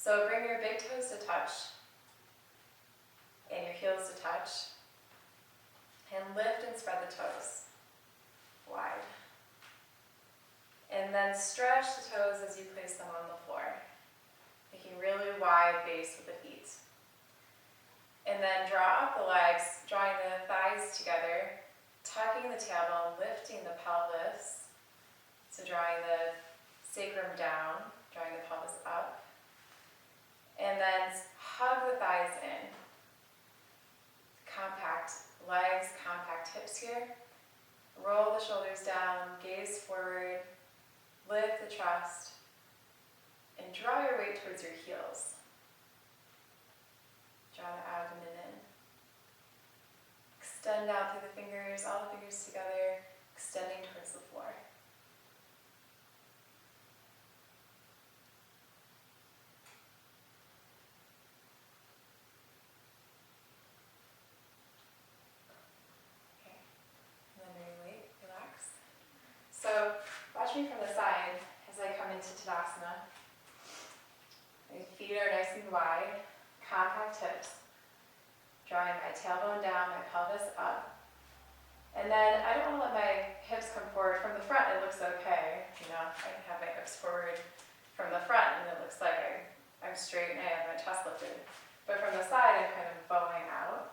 So bring your big toes to touch and your heels to touch. And lift and spread the toes wide. And then stretch the toes as you place them on the floor, making really wide base with the feet. And then draw up the legs, drawing the thighs together, tucking the tailbone, lifting the pelvis. So drawing the sacrum down, drawing the pelvis up. And then hug the thighs in. Compact legs, compact hips here. Roll the shoulders down, gaze forward, lift the chest, and draw your weight towards your heels. Draw the abdomen in. Extend out through the fingers, all the fingers together, extending towards the floor. So watch me from the side as I come into Tadasana. My feet are nice and wide, compact hips. Drawing my tailbone down, my pelvis up. And then I don't want to let my hips come forward. From the front it looks okay. You know, I can have my hips forward from the front and it looks like I'm straight and I have my chest lifted. But from the side I'm kind of bowing out.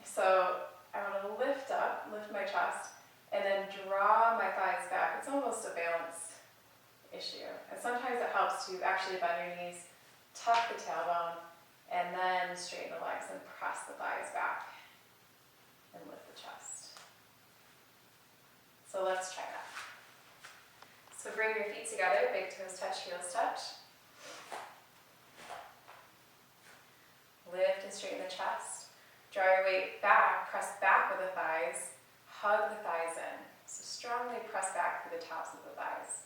So I want to lift up, lift my chest. And then draw my thighs back. It's almost a balance issue. And sometimes it helps to actually bend your knees, tuck the tailbone, and then straighten the legs and press the thighs back and lift the chest. So let's try that. So bring your feet together, big toes touch, heels touch. Lift and straighten the chest. Draw your weight back, press back with the thighs. Hug the thighs in. So strongly press back through the tops of the thighs.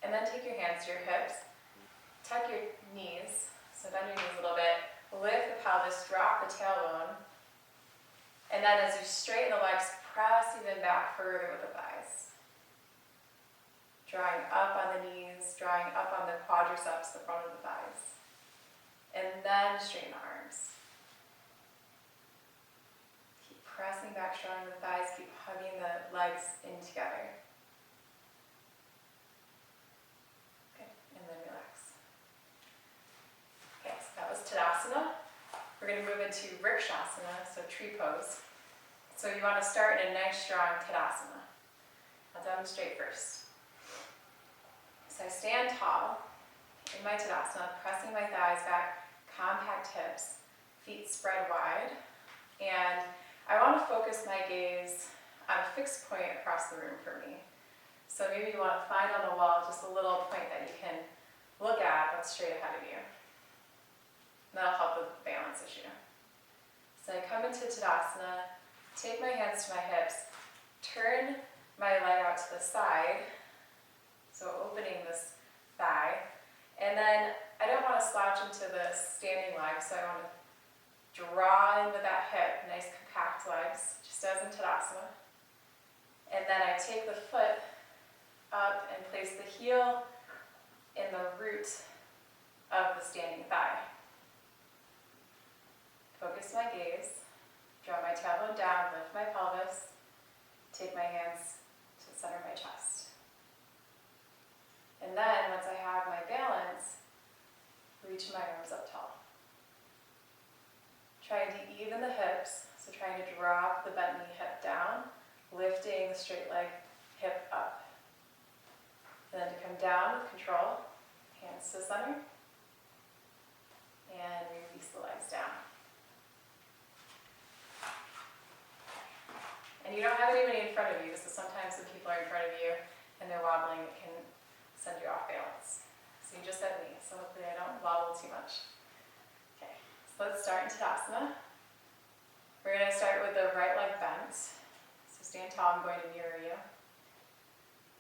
And then take your hands to your hips. Tuck your knees. So bend your knees a little bit. Lift the pelvis, drop the tailbone. And then as you straighten the legs, press even back further with the thighs. Drawing up on the knees, drawing up on the quadriceps, the front of the thighs. And then straighten the arms. Pressing back strong in the thighs, keep hugging the legs in together. Okay, and then relax. Okay, so that was Tadasana. We're going to move into Vrikshasana, so tree pose. So you want to start in a nice strong Tadasana. I'll demonstrate first. So I stand tall in my Tadasana, pressing my thighs back, compact hips, feet spread wide, and I want to focus my gaze on a fixed point across the room for me. So maybe you want to find on the wall just a little point that you can look at that's straight ahead of you. And that'll help with the balance issue. So I come into Tadasana, take my hands to my hips, turn my leg out to the side, so opening this thigh, and then I don't want to slouch into the standing leg, so I want to draw into that hip, nice compact legs, just as in Tadasana. And then I take the foot up and place the heel in the root of the standing thigh. Focus my gaze, draw my tailbone down, lift my pelvis, take my hands to the center of my chest. And then, once I have my balance, reach my arms up tall. Trying to even the hips, so trying to drop the bent knee hip down, lifting the straight leg hip up. And then to come down with control, hands to the center, and release the legs down. And you don't have anybody in front of you, so sometimes when people are in front of you and they're wobbling, it can send you off balance. So you just have me, so hopefully I don't wobble too much. Okay. So let's start in Tadasana. We're going to start with the right leg bent. So stand tall, I'm going to mirror you.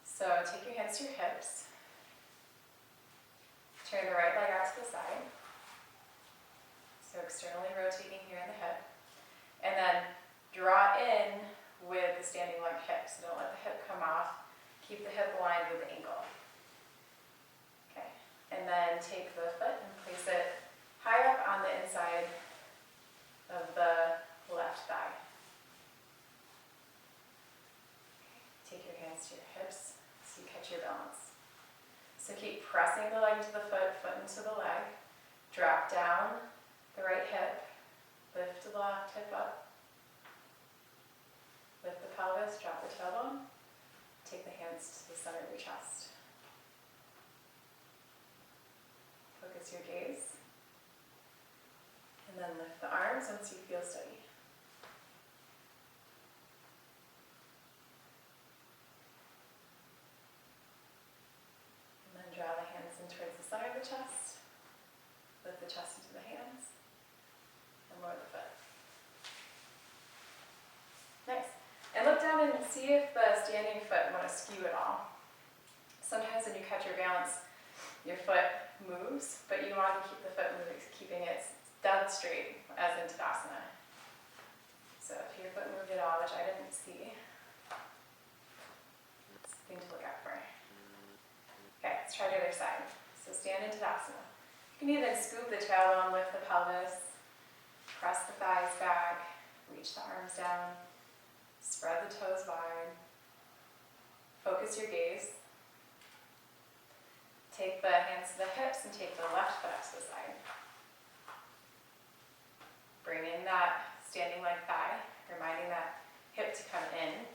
So take your hands to your hips. Turn the right leg out to the side. So externally rotating here in the hip. And then draw in with the standing leg hip. So don't let the hip come off. Keep the hip aligned with the ankle. Okay. So keep pressing the leg into the foot, foot into the leg. Drop down the right hip. Lift the left hip up. Lift the pelvis, drop the tailbone. Take the hands to the center of your chest. Focus your gaze. And then lift the arms once you feel steady. And then draw the hands in towards the center of the chest. Lift the chest into the hands. And lower the foot. Nice. And look down and see if the standing foot want to skew at all. Sometimes when you catch your balance, your foot moves, but you want to keep the foot moving, keeping it dead straight, as in Tadasana. So if your foot moved at all, which I didn't see, it's a thing to look out for. Okay, let's try the other side. So stand in Tadasana. You can even scoop the tailbone, lift the pelvis, press the thighs back, reach the arms down. Spread the toes wide. Focus your gaze. Take the hands to the hips and take the left foot up to the side. Bring in that standing leg thigh, reminding that hip to come in.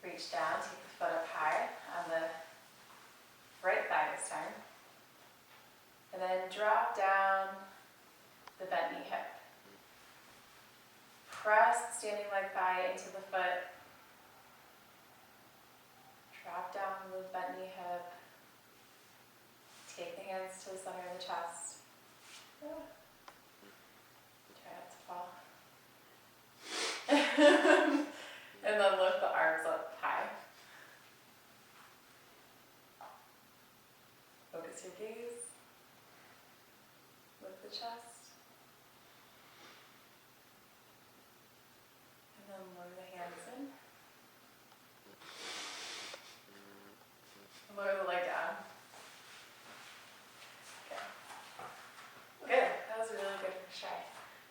Reach down, take the foot up high on the right thigh this time. And then drop down the bent knee hip. Press the standing leg thigh into the foot. Drop down the bent knee hip. Take the hands to the center of the chest. Try not to fall. And then lift the arms up high. Focus your gaze. Lift the chest. And then lower the hands in. And lower the leg down. Okay. Good. That was a really good try.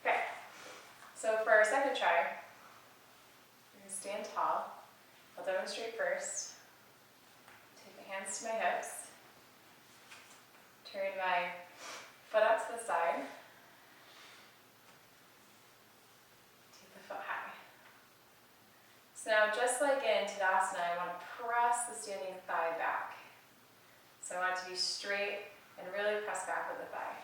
Okay. So for our second try, we're going to stand tall. I'll demonstrate first. Take my hands to my hips. Turn my foot out to the side. Take the foot high. So now, just like in Tadasana, I want to press the standing thigh back. So I want it to be straight and really press back with the thigh.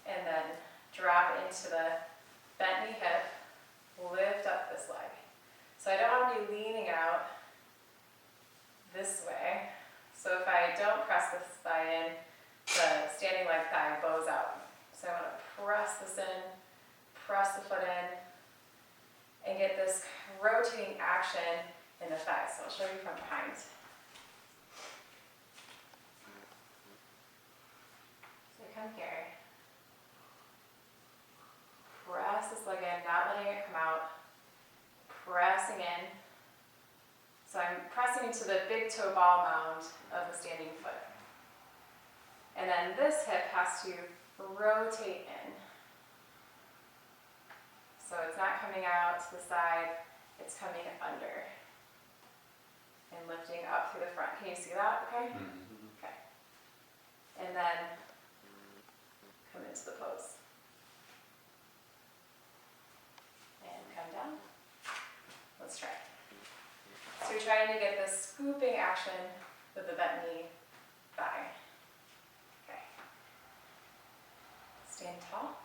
And then drop into the bent knee hip, lift up this leg. So I don't want to be leaning out this way. So if I don't press this thigh in, the standing leg thigh bows out. So I want to press this in, press the foot in, and get this rotating action in the thigh. So I'll show you from behind. So come here. Press this leg in, not letting it come out. Pressing in. So I'm pressing into the big toe ball mound of the standing foot. And then this hip has to rotate in. So it's not coming out to the side, it's coming under. And lifting up through the front. Can you see that? Okay? Mm-hmm. Okay. And then come into the pose. And come down. Let's try. So you're trying to get this scooping action with the bent knee thigh. Okay. Stand tall.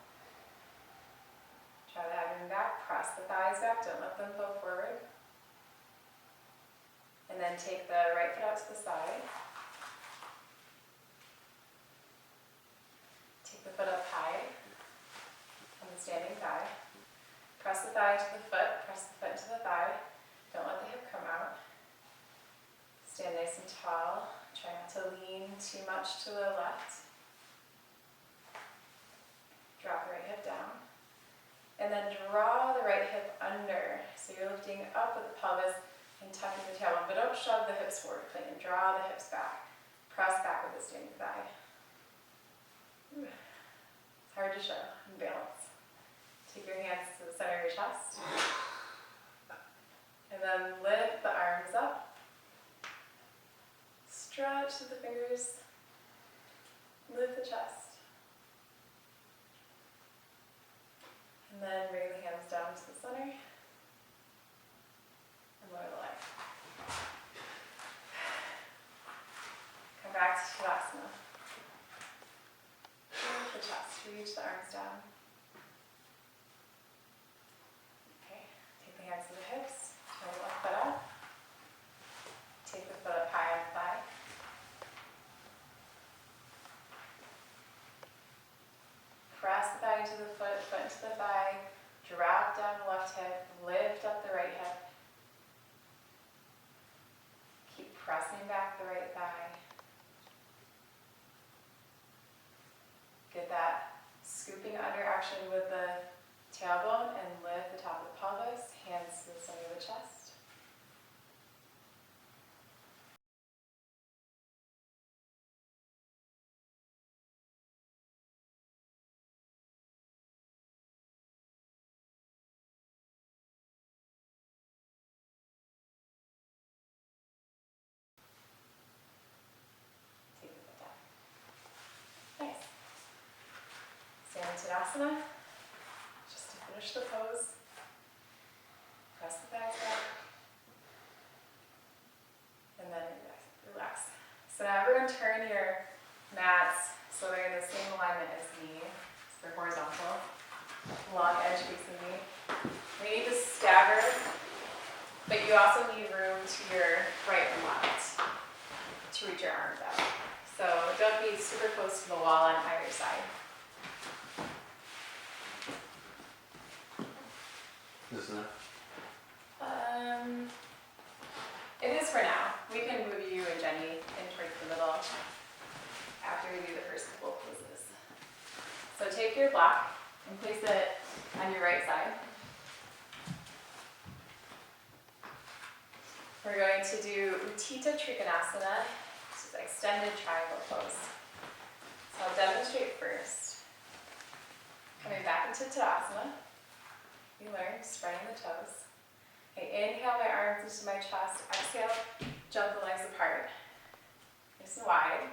Try the abdomen back. Press the thighs back. Don't let them fall forward. And then take the right foot out to the side. Take the foot up high on the standing thigh. Press the thigh to the foot. Press the foot into the thigh. Don't let the hip come out. Stand nice and tall. Try not to lean too much to the left. Drop the right hip down. And then draw the right hip under. So you're lifting up with the pelvis and tucking the tailbone. But don't shove the hips forward. Clean. Draw the hips back. Press back with the standing thigh. It's hard to show in balance. Take your hands to the center of your chest. And then lift the arms up. touch with the fingers. Lift the chest. And then bring the hands down to the center. And lower the leg. Come back to Tadasana. Lift the chest, reach the arms down. Okay, take the hands to the hips, turn the left foot up. Take the foot up high on the thigh. Press the thigh into the foot, foot into the thigh. Drop down the left hip, lift up the right hip. Keep pressing back the right thigh. Get that scooping under action with the tailbone and lift the top of the pelvis, hands to the center of the chest. Take the foot down. Nice. Stand in Tadasana. Just to finish the pose. Press the thighs back. And then relax. So now we're going to turn your mats so they're in the same alignment as me. So they're horizontal. Long edge facing me. We need to stagger, but you also need room to your right and left to reach your arms out. So don't be super close to the wall on either side. Isn't it? It is for now. We can move you and Jenny in towards the middle after we do the first couple of poses. So take your block and place it on your right side. We're going to do Utthita Trikonasana, which is extended triangle pose. So I'll demonstrate first. Coming back into Tadasana. You learn spreading the toes. Okay, inhale my arms into my chest. Exhale, jump the legs apart. Nice and wide.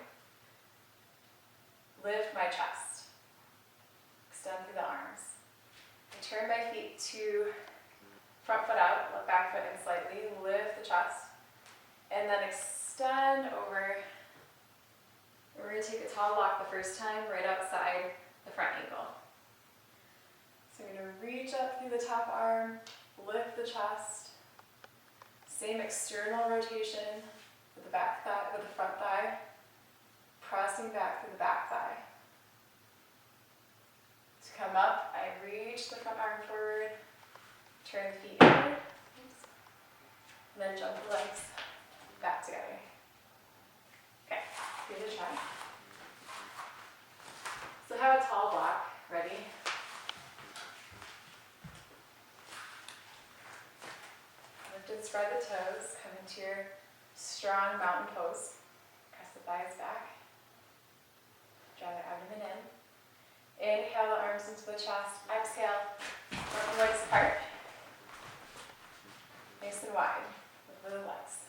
Lift my chest. Extend through the arms. I turn my feet to front foot out, let back foot in slightly, lift the chest, and then extend over. We're going to take a tall walk the first time, right outside the front ankle. So I'm going to reach up through the top arm, lift the chest. Same external rotation with the back thigh, with the front thigh, pressing back through the back thigh. To come up, I reach the front arm forward, turn the feet inward, and then jump the legs back together. Okay, give it a try. So have a tall block ready. Lift and spread the toes, come into your strong mountain pose. Press the thighs back. Draw the abdomen in. Inhale the arms into the chest. Exhale, work the legs apart. Nice and wide with the legs.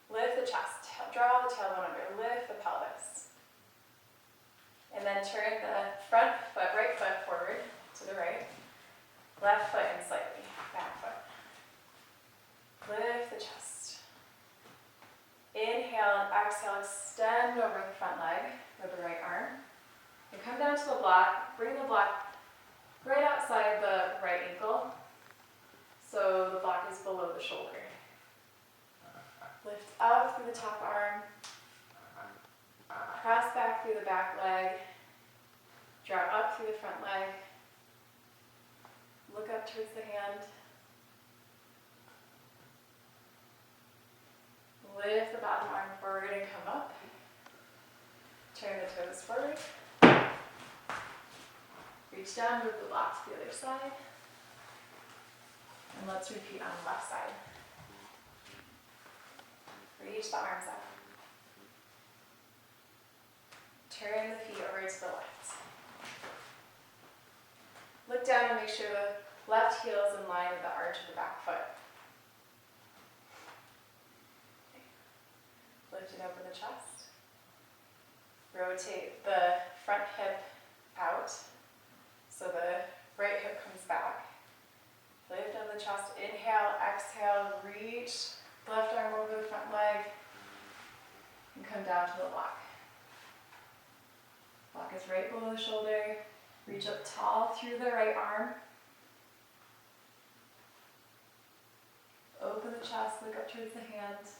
Lift the chest. Draw the tailbone under. Lift the pelvis. And then turn the front foot, right foot forward to the right. Left foot in slightly. Back foot. Lift the chest. Inhale and exhale. Extend over the front leg with the right arm. And come down to the block. Bring the block right outside the right ankle. So the block is below the shoulder. Lift up through the top arm. Press back through the back leg. Draw up through the front leg. Look up towards the hand. Lift the bottom arm forward and come up. Turn the toes forward. Reach down, move the block to the other side. And let's repeat on the left side. Reach the arms up. Turn the feet over to the left. Look down and make sure the left heel is in line with the arch of the back foot. Lift it and open the chest. Rotate the front hip out, so the right hip comes back. Lift up the chest, inhale, exhale, reach left arm over the front leg, and come down to the block. Block is right below the shoulder. Reach up tall through the right arm. Open the chest, look up towards the hands.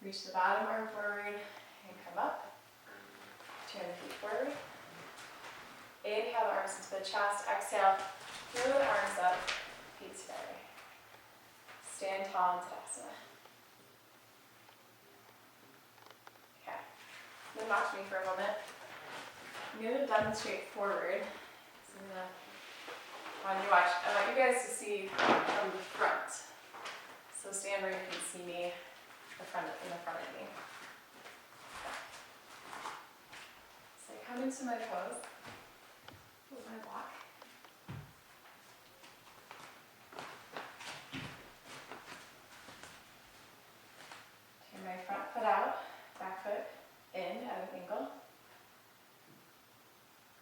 Reach the bottom arm forward and come up. Turn the feet forward. Inhale the arms into the chest. Exhale, throw the arms up, feet together. Stand tall in Tadasana. Okay, then watch me for a moment. I'm going to demonstrate forward. So I want you guys to see from the front. So stand where you can see me in the front of me. So I come into my pose. Hold my block. Turn my front foot out, back foot in at an angle.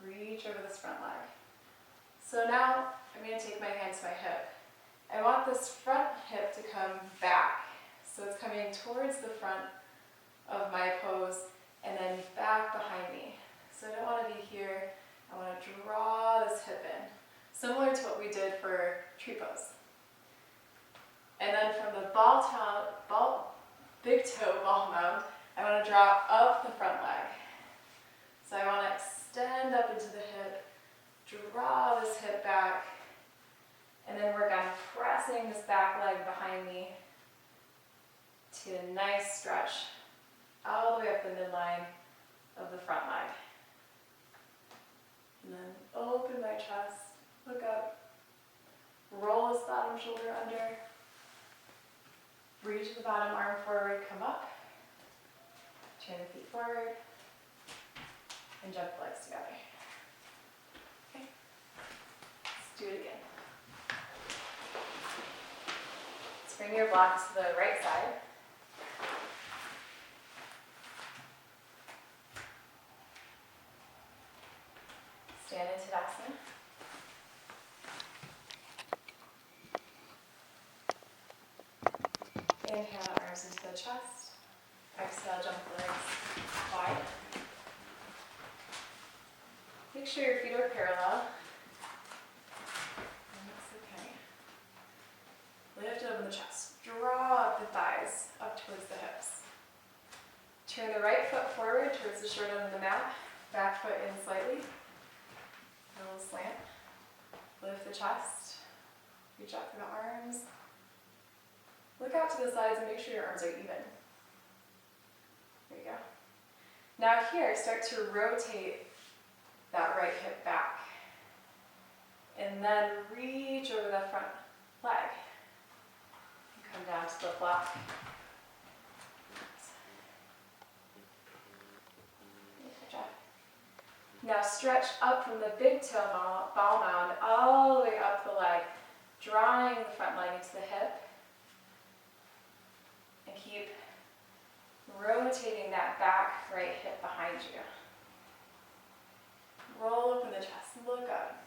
Reach over this front leg. So now I'm going to take my hand to my hip. I want this front hip to come back. So it's coming towards the front of my pose and then back behind me. So I don't want to be here. I want to draw this hip in. Similar to what we did for tree pose. And then from the big toe ball mound, I want to draw up the front leg. So I want to extend up into the hip, draw this hip back, and then work on pressing this back leg behind me to a nice stretch all the way up the midline of the front leg. And then open my chest, look up, roll this bottom shoulder under, reach the bottom arm forward, come up, turn the feet forward, and jump the legs together. Okay, let's do it again. Let's bring your blocks to the right side. Stand in Tadasana. Inhale, arms into the chest. Exhale, jump the legs wide. Make sure your feet are parallel. And that's okay. Lift over the chest. Draw up the thighs up towards the hips. Turn the right foot forward towards the shoulder on the mat. Back foot in slightly. A little slant. Lift the chest. Reach up through the arms. Look out to the sides and make sure your arms are even. There you go. Now here, start to rotate that right hip back. And then reach over the front leg. Come down to the block. Good job. Now stretch up from the big toe ball mound all the way up the leg, drawing the front leg into the hip. And keep rotating that back right hip behind you. Roll open the chest, look up.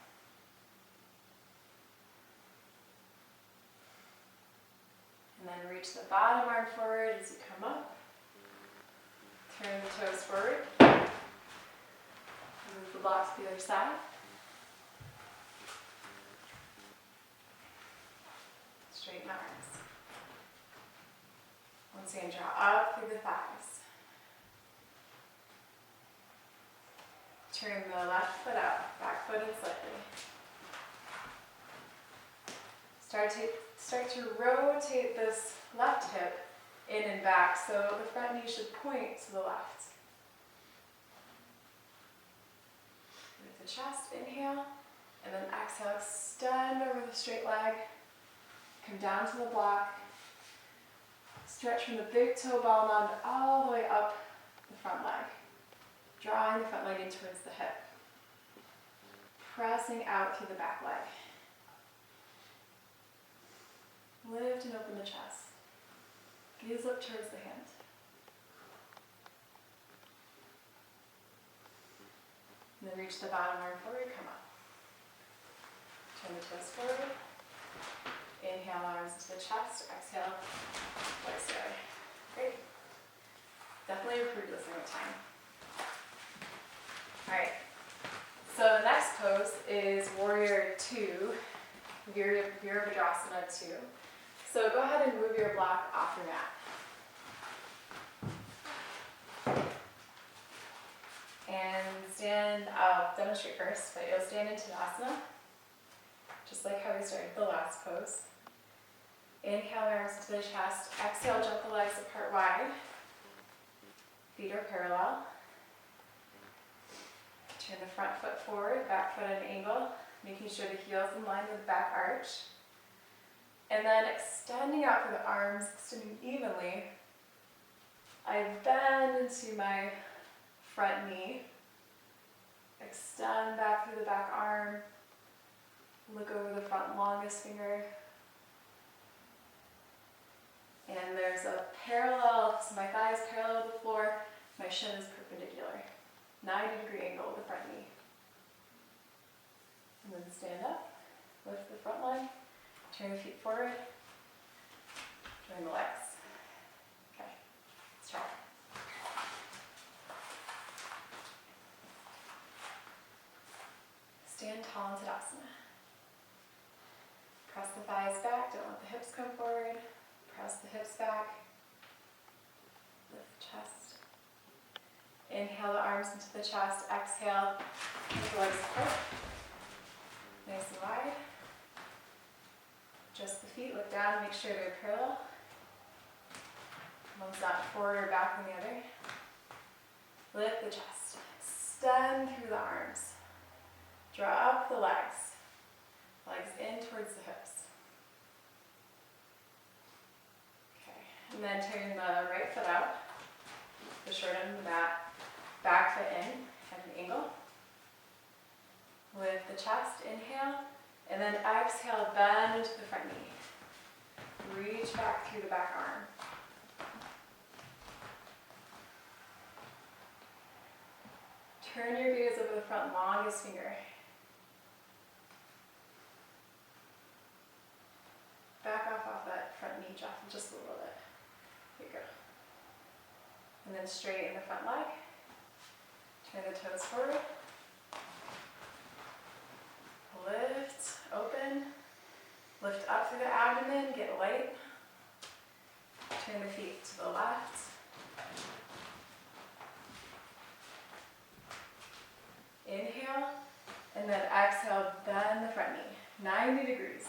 And then reach the bottom arm forward as you come up. Turn the toes forward. Move the blocks to the other side. Straighten arms. Once again, draw up through the thighs. Turn the left foot out, back foot in slightly. Start to rotate this left hip in and back, so the front knee should point to the left. With the chest, inhale, and then exhale, extend over the straight leg, come down to the block, stretch from the big toe ball mound all the way up the front leg, drawing the front leg in towards the hip, pressing out through the back leg. Lift and open the chest. Gaze up towards the hand. And then reach the bottom arm forward, come up. Turn the toes forward. Inhale, arms into the chest. Exhale, legs together. Great. Definitely improved this over time. Alright. So the next pose is Warrior 2, Virabhadrasana 2. So go ahead and move your block off your mat. And stand, I'll demonstrate first, but you'll stand in Tadasana, just like how we started the last pose. Inhale, arms to the chest. Exhale, jump the legs apart wide. Feet are parallel. Turn the front foot forward, back foot at an angle, making sure the heel's in line with the back arch. And then extending out through the arms, extending evenly. I bend into my front knee. Extend back through the back arm. Look over the front longest finger. And there's a parallel, so my thigh is parallel with the floor, my shin is perpendicular. 90-degree angle with the front knee. And then stand up, lift the front leg, turn the feet forward, join the legs. Okay, let's try. Stand tall in Tadasana. Press the thighs back, don't let the hips come forward. Press the hips back. Lift the chest. Inhale the arms into the chest. Exhale, lift the legs apart. Nice and wide. Just the feet, look down, make sure they're parallel. One's not forward or back than the other. Lift the chest. Extend through the arms. Draw up the legs. Legs in towards the hips. Okay, and then turn the right foot out. The short end of the mat. Back foot in at an angle. With the chest, inhale. And then exhale, bend into the front knee. Reach back through the back arm. Turn your gaze over the front longest finger. Back off that front knee just a little bit. Here you go. And then straighten the front leg. Turn the toes forward. Lift, open. Lift up through the abdomen, get light. Turn the feet to the left. Inhale, and then exhale, bend the front knee, 90 degrees.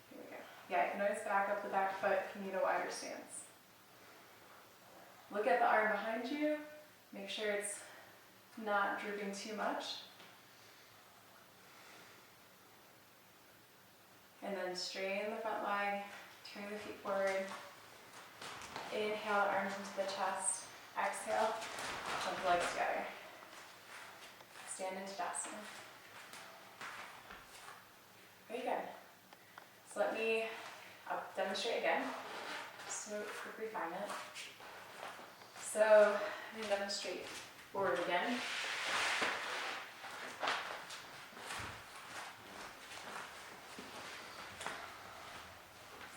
Here we go. Yeah, you can always back up the back foot if you need a wider stance. Look at the arm behind you. Make sure it's not drooping too much. And then straighten the front leg, turn the feet forward. Inhale, arms into the chest. Exhale, jump the legs together. Stand into Tadasana. Very good. So I'll demonstrate again, just so quick refinement. So I'm going to demonstrate forward again.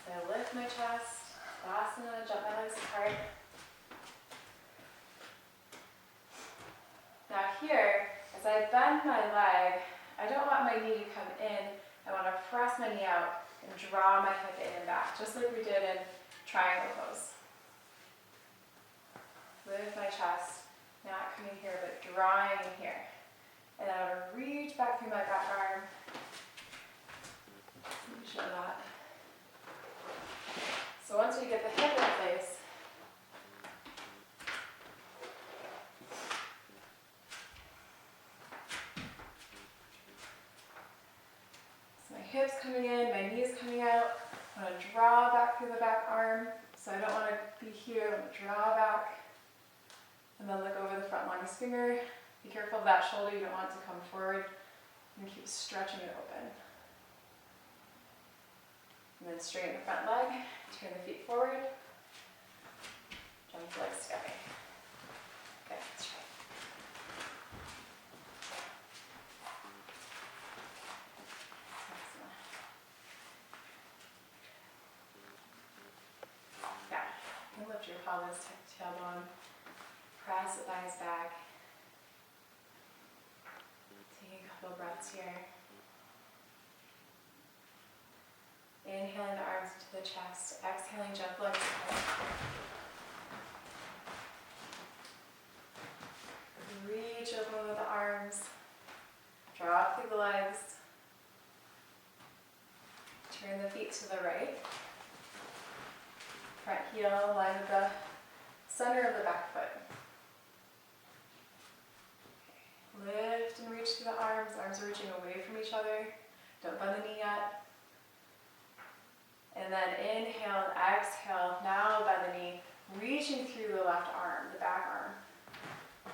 So lift my chest, Tadasana, jump my legs apart. Now here, as I bend my leg, I don't want my knee to come in. I want to press my knee out and draw my hip in and back, just like we did in triangle pose. Lift my chest, not coming here, but drawing in here. And then I want to reach back through my back arm. Let me show that. So once we get the hip in place, hips coming in, my knees coming out. I want to draw back through the back arm. So I don't want to be here, I want to draw back. And then look over the front longest finger. Be careful of that shoulder, you don't want it to come forward. And keep stretching it open. And then straighten the front leg, Turn the feet forward. Jump the legs together. Good, let's try. Yeah, you can lift your pelvis, tailbone, press the thighs back. Take a couple breaths here. Inhaling the arms into the chest, exhaling, jump legs together. Reach open with the arms, draw up through the legs, turn the feet to the right, front heel aligned with the center of the back foot. Lift and reach through the arms are reaching away from each other, don't bend the knee yet. And then inhale and exhale, now bend the knee, reaching through the left arm, the back arm.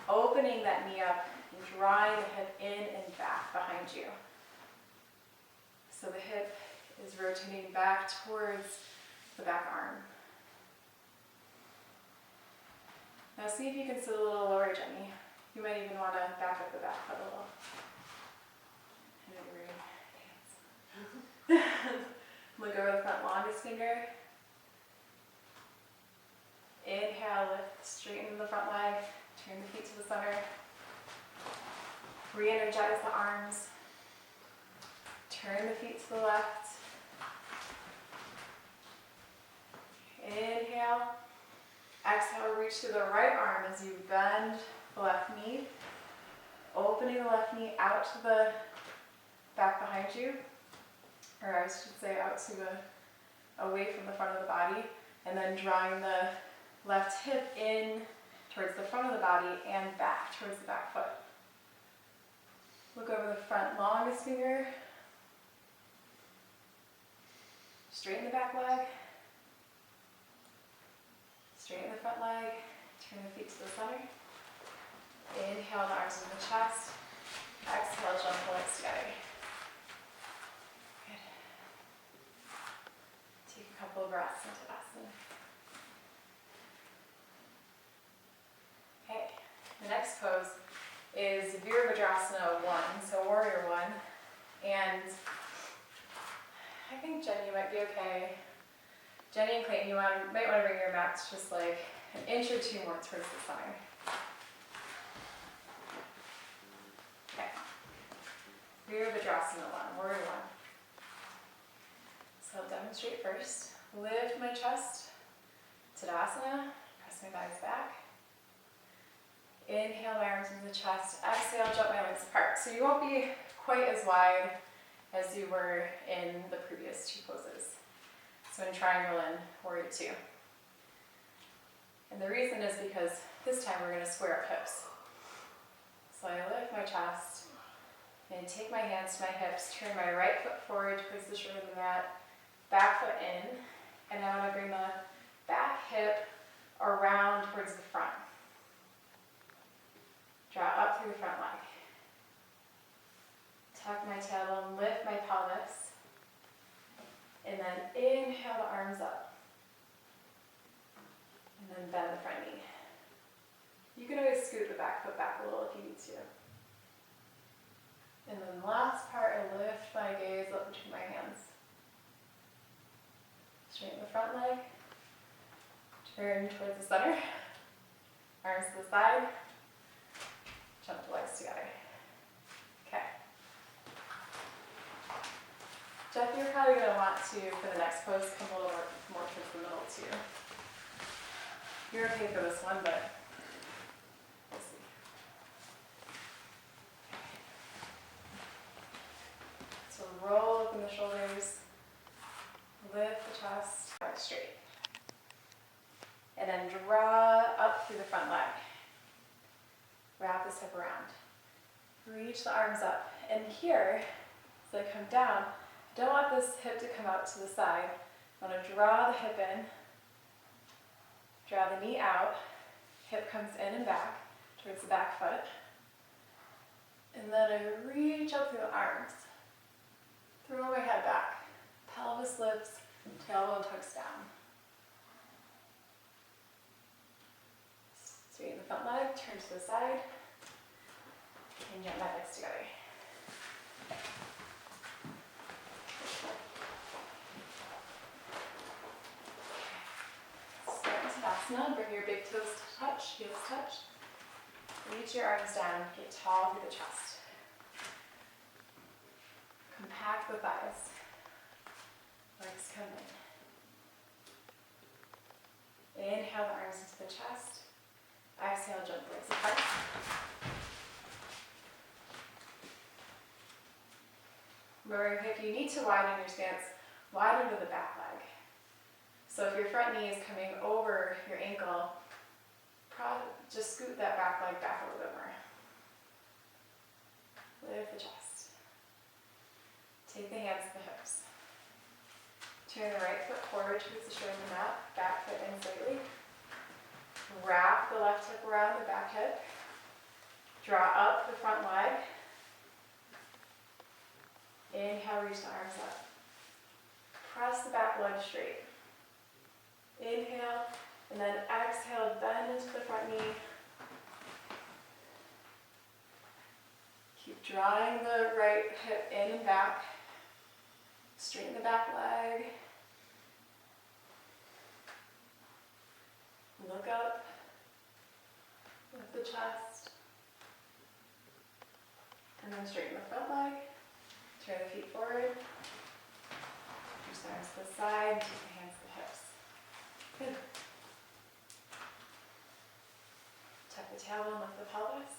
Opening that knee up and drawing the hip in and back behind you. So the hip is rotating back towards the back arm. Now see if you can sit a little lower, Jenny. You might even want to back up the back foot a little. I know you're ready to dance. Look over the front longest finger. Inhale, lift, straighten the front leg. Turn the feet to the center. Re-energize the arms. Turn the feet to the left. Inhale. Exhale, reach to the right arm as you bend the left knee. Opening the left knee out to the back behind you. Or I should say out to away from the front of the body. And then drawing the left hip in towards the front of the body and back towards the back foot. Look over the front longest finger. Straighten the back leg. Straighten the front leg. Turn the feet to the center. Inhale, the arms in the chest. Exhale, jump the legs together. Good. Take a couple of breaths into Asana. Okay, the next pose is Virabhadrasana 1, so Warrior 1. And I think Jenny, you might be okay. Jenny and Clayton, you might want to bring your mats just like an inch or two more towards the center. Okay. Virabhadrasana 1, Warrior 1. So I'll demonstrate first. Lift my chest, Tadasana, press my thighs back. Inhale my arms into the chest, exhale, jump my legs apart. So you won't be quite as wide as you were in the previous two poses. So in Triangle and Warrior 2. And the reason is because this time we're going to square up hips. So I lift my chest and take my hands to my hips, turn my right foot forward towards the shoulder of the mat, back foot in, and I want to bring the back hip around towards the front. Draw up through the front leg. Tuck my tailbone, lift my pelvis, and then inhale the arms up. And then bend the front knee. You can always scoot the back foot back a little if you need to. And then the last part, I lift my gaze up between my hands. Straighten the front leg. Turn towards the center. Arms to the side. Jump the legs together. Okay. Jeff, you're probably going to want to, for the next pose, come a little more towards the middle too. You're okay for this one, but we'll see. So roll open the shoulders, lift the chest, back straight. And then draw up through the front leg. Wrap this hip around. Reach the arms up. And here, as I come down, I don't want this hip to come out to the side. I want to draw the hip in, draw the knee out, hip comes in and back towards the back foot. And then I reach up through the arms, throw my head back, pelvis lifts, tailbone tucks down. turn to the side, and jump my legs together. Start in Tadasana, bring your big toes to touch, heels touch. Reach your arms down, get tall through the chest. Compact the thighs. Legs come in. Inhale the arms into the chest. Exhale, jump legs apart. Remember, if you need to widen your stance, widen to the back leg. So if your front knee is coming over your ankle, just scoot that back leg back a little bit more. Lift the chest. Take the hands to the hips. Turn the right foot forward towards the shoulder mat, back foot in slightly. Wrap the left hip around the back hip. Draw up the front leg. Inhale, reach the arms up. Press the back leg straight. Inhale, and then exhale, bend into the front knee. Keep drawing the right hip in and back. Straighten the back leg. Look up. Lift the chest. And then straighten the front leg. Turn the feet forward. Reach the arms to the side. Take the hands to the hips. Good. Tuck the tailbone, lift the pelvis.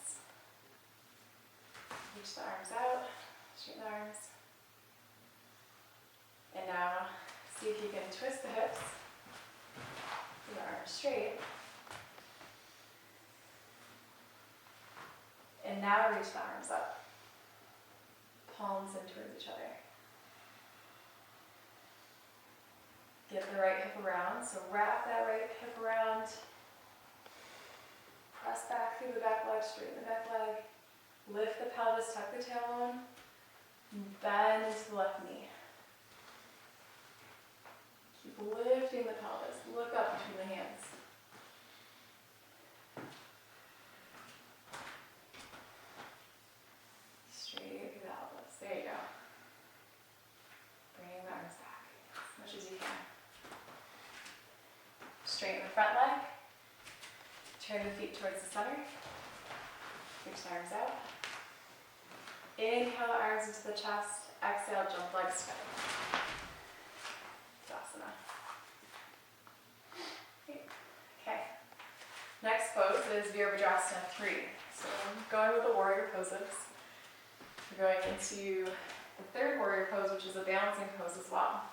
Reach the arms out. Straighten the arms. And now, see if you can twist the hips. Keep the arms straight. And now reach the arms up. Palms in towards each other. Get the right hip around, so wrap that right hip around. Press back through the back leg, straighten the back leg. Lift the pelvis, tuck the tailbone. Bend into the left knee. Keep lifting the pelvis. Look up between the hands. Straight through the elbows. There you go. Bring the arms back as much as you can. Straighten the front leg. Turn the feet towards the center. Reach the arms out. Inhale the arms into the chest. Exhale, jump legs together. Tadasana. Okay. Next pose is Virabhadrasana 3. So I'm going with the warrior poses. We're going into the third warrior pose, which is a balancing pose as well.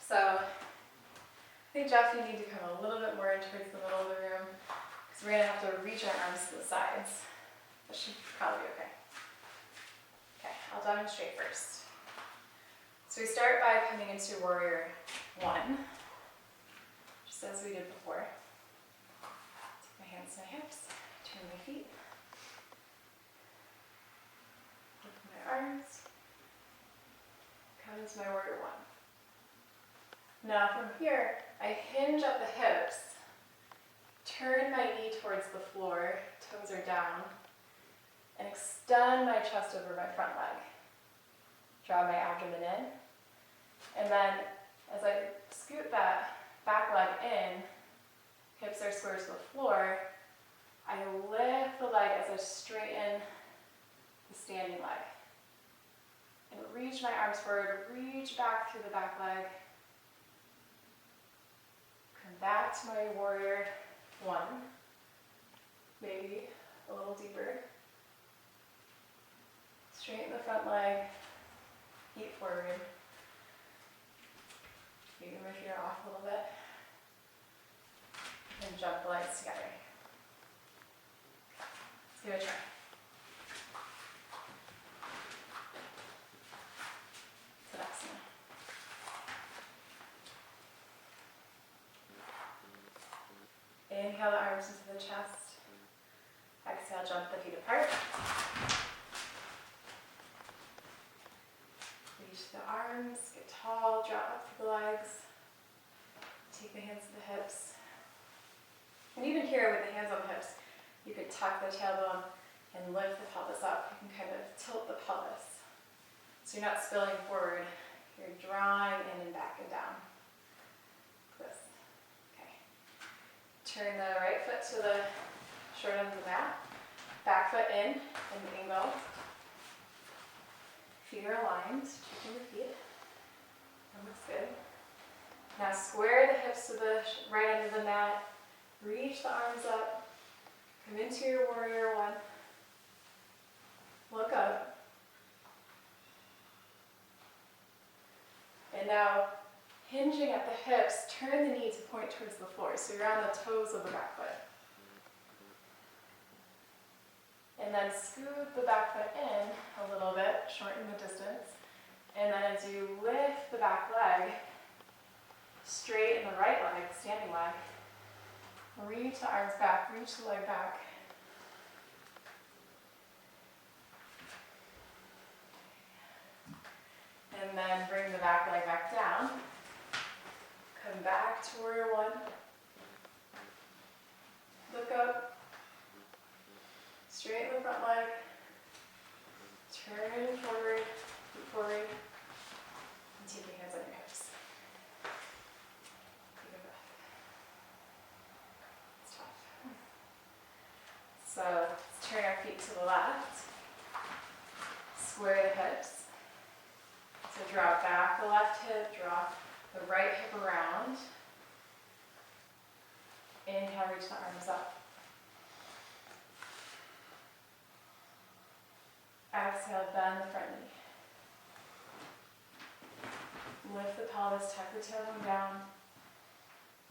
So I think, Jeff, you need to come a little bit more in towards the middle of the room because we're going to have to reach our arms to the sides. That should probably be okay. Okay, I'll demonstrate first. So we start by coming into warrior 1, just as we did before. Take my hands to my hips, turn my feet. Open my arms. Come into my warrior 1. Now from here, I hinge up the hips, turn my knee towards the floor, toes are down, and extend my chest over my front leg. Draw my abdomen in, and then as I scoot that back leg in, hips are square to the floor, I lift the leg as I straighten the standing leg. And reach my arms forward, reach back through the back leg. Come back to my warrior 1, maybe a little deeper. Straighten the front leg, feet forward. Maybe my feet are off a little bit. And jump the legs together. Let's give it a try. Tadasana. Inhale the arms into the chest. Exhale, jump the feet apart. Reach the arms, get tall, drop up through the legs. Take the hands to the hips. And even here with the hands on the tuck the tailbone and lift the pelvis up. You can kind of tilt the pelvis. So you're not spilling forward, you're drawing in and back and down. This. Okay. Turn the right foot to the short end of the mat. Back foot in an angle. Feet are aligned, checking the feet. That looks good. Now square the hips to the right end of the mat. Reach the arms up. Come into your warrior one. Look up. And now, hinging at the hips, turn the knee to point towards the floor. So you're on the toes of the back foot. And then scoot the back foot in a little bit, shorten the distance. And then as you lift the back leg, straighten the right leg, standing leg. Reach the arms back, reach the leg back. And then bring the back leg back down. Come back to warrior one. Look up. Straighten the front leg. Turn forward, look forward. And take your hands on your hips. Take a breath. It's tough. So let's turn our feet to the left. Square the hips. So draw back the left hip, draw the right hip around. Inhale, reach the arms up. Exhale, bend the front knee. Lift the pelvis, tuck the tailbone down.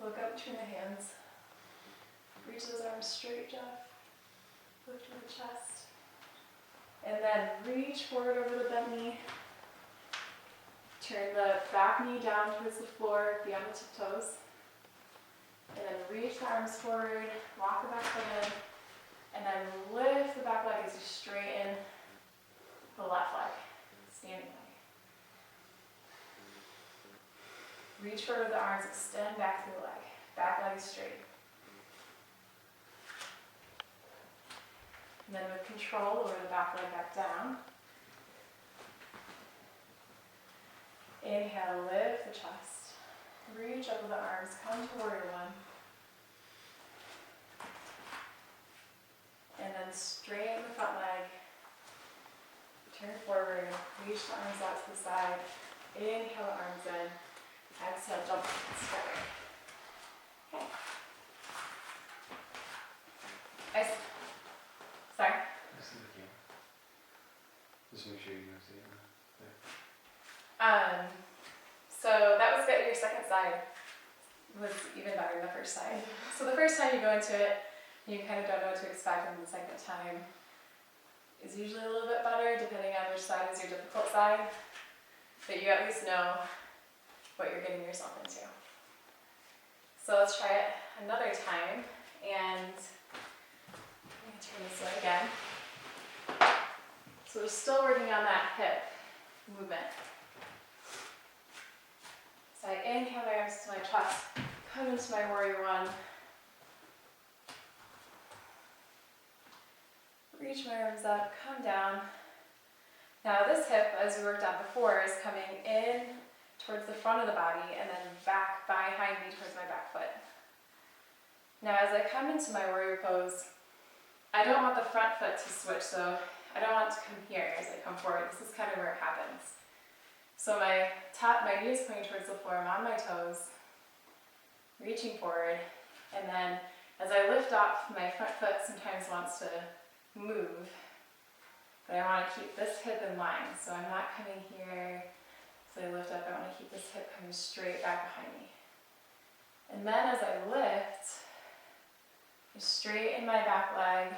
Look up between the hands. Reach those arms straight, Jeff. Lift to the chest. And then reach forward over the bent knee. Turn the back knee down towards the floor, be on the tiptoes. And then reach the arms forward, walk the back foot in, and then lift the back leg as you straighten the left leg, standing leg. Reach forward with the arms, extend back through the leg. Back leg is straight. And then with control, lower the back leg back down. Inhale, lift the chest. Reach up with the arms, come to warrior one. And then straighten the front leg. Turn forward, reach the arms out to the side. Inhale the arms in. Exhale, jump together. Okay. Sorry? Just make sure you can see it. So that was good. Your second side was even better than the first side. So the first time you go into it, you kind of don't know what to expect, and the second time is usually a little bit better, depending on which side is your difficult side. But you at least know what you're getting yourself into. So let's try it another time, and I'm going to turn this way again. So we're still working on that hip movement. So I inhale my arms to my chest, come into my warrior one. Reach my arms up, come down. Now this hip, as we worked on before, is coming in towards the front of the body and then back behind me towards my back foot. Now as I come into my warrior pose, I don't want the front foot to switch, so I don't want it to come here as I come forward. This is kind of where it happens. So my knee is pointing towards the floor, I'm on my toes, reaching forward, and then as I lift up, my front foot sometimes wants to move, but I want to keep this hip in line, so I'm not coming here. So I lift up, I want to keep this hip coming straight back behind me. And then as I lift, I straighten my back leg,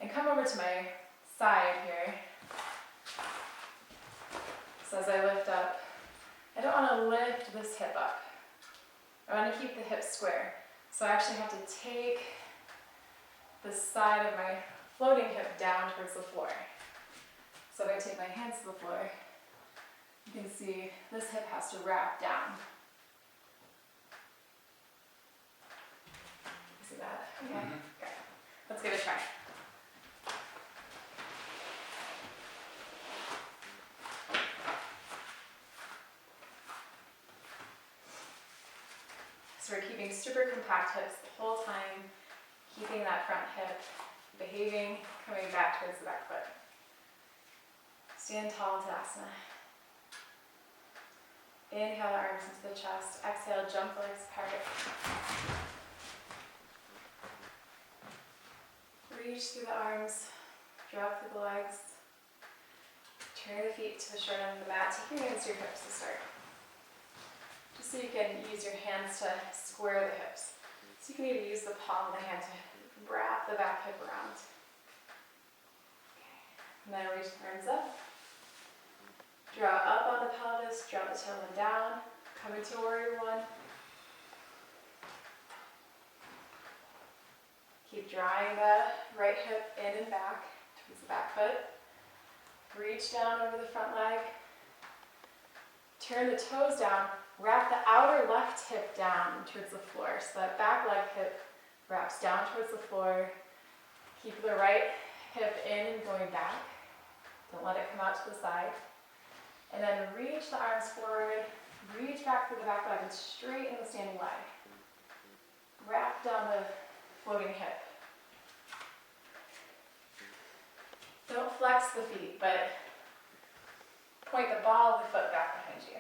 and come over to my side here. So as I lift up, I don't want to lift this hip up. I want to keep the hip square. So I actually have to take the side of my floating hip down towards the floor. So if I take my hands to the floor, you can see this hip has to wrap down. See that? Okay. Okay. Let's give it a try. So we're keeping super compact hips the whole time, keeping that front hip, behaving, coming back towards the back foot. Stand tall, Tadasana. Inhale the arms into the chest. Exhale, jump legs apart. Reach through the arms, drop through the legs. Turn the feet to the short end of the mat. Take your hands to your hips to start. Just so you can use your hands to square the hips. So you can even use the palm of the hand to wrap the back hip around. Okay. And then reach the arms up. Draw up on the pelvis, drop the tailbone down. Come into warrior one. Keep drawing the right hip in and back towards the back foot. Reach down over the front leg. Turn the toes down. Wrap the outer left hip down towards the floor. So that back leg hip wraps down towards the floor. Keep the right hip in and going back. Don't let it come out to the side. And then reach the arms forward. Reach back through the back leg and straighten the standing leg. Wrap down the floating hip. Don't flex the feet, but point the ball of the foot back behind you.